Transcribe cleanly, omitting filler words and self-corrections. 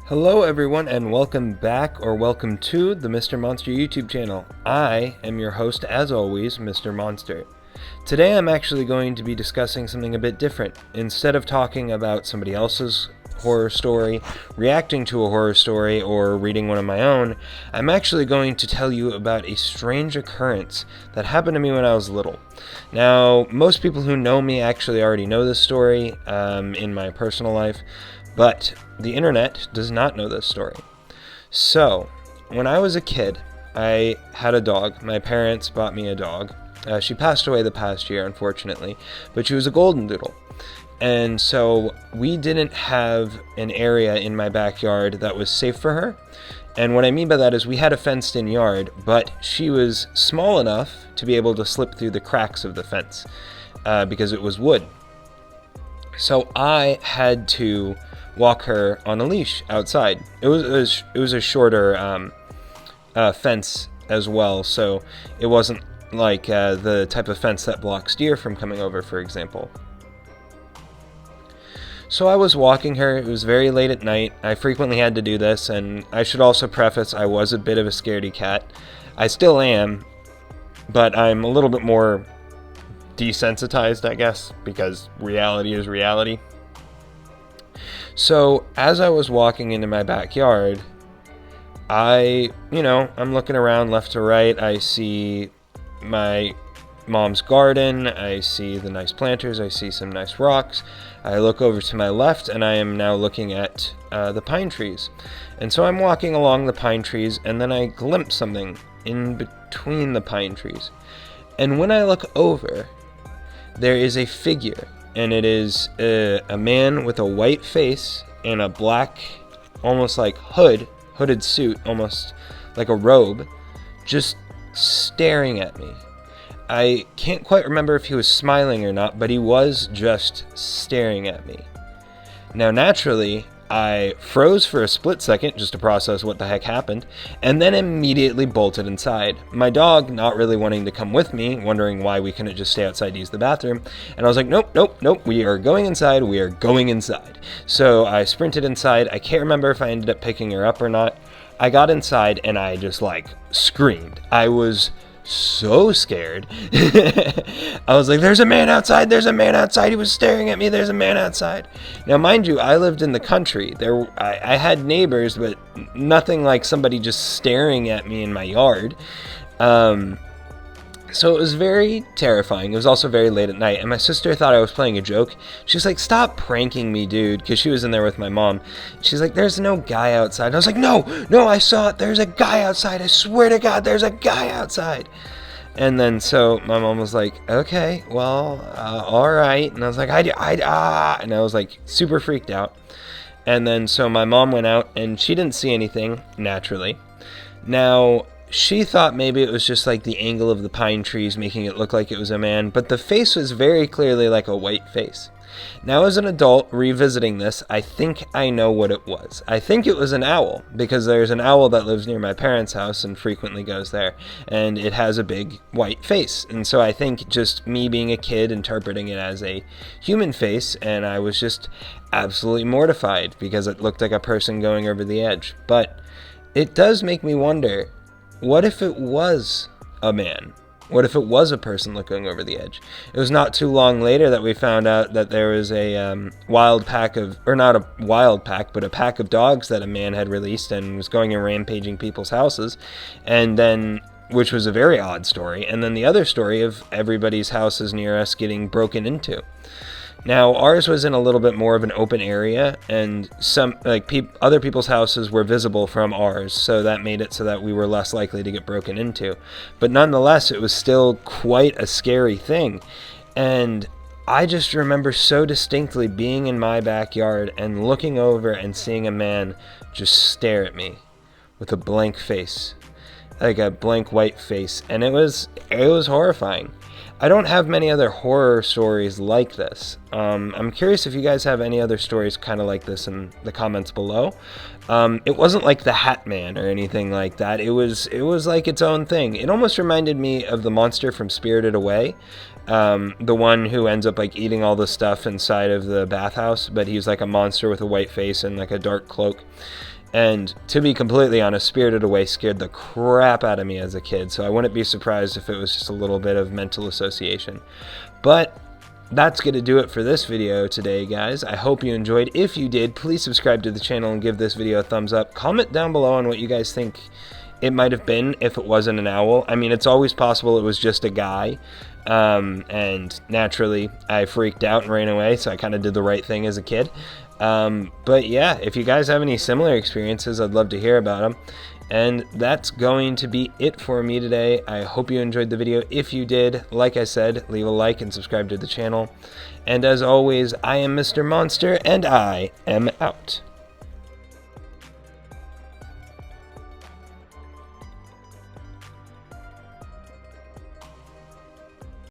Hello everyone and welcome back or welcome to the Mr. Monster YouTube channel. I am your host as always, Mr. Monster. Today I'm actually going to be discussing something a bit different. Instead of talking about somebody else's horror story, reacting to a horror story, or reading one of my own, I'm actually going to tell you about a strange occurrence that happened to me when I was little. Now, most people who know me actually already know this story in my personal life, but the internet does not know this story. So, when I was a kid, I had a dog. My parents bought me a dog. She passed away the past year, unfortunately, but she was a golden doodle. And so we didn't have an area in my backyard that was safe for her. And what I mean by that is we had a fenced-in yard, but she was small enough to be able to slip through the cracks of the fence because it was wood. So I had to walk her on a leash outside. It was a shorter fence as well, so it wasn't like the type of fence that blocks deer from coming over, for example. So I was walking her. It was very late at night. I frequently had to do this, and I should also preface I was a bit of a scaredy cat. I still am, but I'm a little bit more desensitized, I guess, because reality is reality. So, as I was walking into my backyard, I'm looking around left to right. I see my mom's garden. I see the nice planters. I see some nice rocks. I look over to my left, and I am now looking at the pine trees. And so I'm walking along the pine trees, and then I glimpse something in between the pine trees. And when I look over, there is a figure. And it is a man with a white face and a black, almost like hooded suit, almost like a robe, just staring at me. I can't quite remember if he was smiling or not, but he was just staring at me. Now, naturally, I froze for a split second just to process what the heck happened, and then immediately bolted inside. My dog, not really wanting to come with me, wondering why we couldn't just stay outside to use the bathroom, and I was like, nope, we are going inside. So I sprinted inside. I can't remember if I ended up picking her up or not. I got inside, and I just, screamed. I was so scared. I was like, there's a man outside, he was staring at me, there's a man outside. Now, mind you, I lived in the country. I had neighbors, but nothing like somebody just staring at me in my yard. So it was very terrifying. It was also very late at night, and my sister thought I was playing a joke. She's like, stop pranking me, dude, because she was in there with my mom. She's like, there's no guy outside. I was like, no, I saw it. There's a guy outside. I swear to God, there's a guy outside. And then so my mom was like, okay, well, all right. And I was like, and I was like super freaked out. And then so my mom went out, and she didn't see anything, naturally. Now, she thought maybe it was just like the angle of the pine trees making it look like it was a man, but the face was very clearly like a white face. Now, as an adult revisiting this, I think I know what it was. I think it was an owl, because there's an owl that lives near my parents' house and frequently goes there, and it has a big white face. And so I think just me being a kid interpreting it as a human face, and I was just absolutely mortified because it looked like a person going over the edge. But it does make me wonder, what if it was a man? What if it was a person looking over the edge? It was not too long later that we found out that there was a wild pack of, or not a wild pack, but a pack of dogs that a man had released and was going and rampaging people's houses. And then, which was a very odd story. And then the other story of everybody's houses near us getting broken into. Now, ours was in a little bit more of an open area, and some other people's houses were visible from ours, so that made it so that we were less likely to get broken into. But nonetheless, it was still quite a scary thing. And I just remember so distinctly being in my backyard and looking over and seeing a man just stare at me with a blank face, like a blank white face, and it was horrifying. I don't have many other horror stories like this. I'm curious if you guys have any other stories kind of like this in the comments below. It wasn't like the Hat Man or anything like that. It was like its own thing. It almost reminded me of the monster from Spirited Away. The one who ends up like eating all the stuff inside of the bathhouse, but he's like a monster with a white face and like a dark cloak. And to be completely honest, Spirited Away scared the crap out of me as a kid, so I wouldn't be surprised if it was just a little bit of mental association. But that's going to do it for this video today, guys. I hope you enjoyed. If you did, please subscribe to the channel and give this video a thumbs up. Comment down below on what you guys think it might have been if it wasn't an owl. I mean, it's always possible it was just a guy. And naturally, I freaked out and ran away, so I kind of did the right thing as a kid. But yeah, if you guys have any similar experiences, I'd love to hear about them. And that's going to be it for me today. I hope you enjoyed the video. If you did, like I said, leave a like and subscribe to the channel. And as always, I am Mr. Monster, and I am out.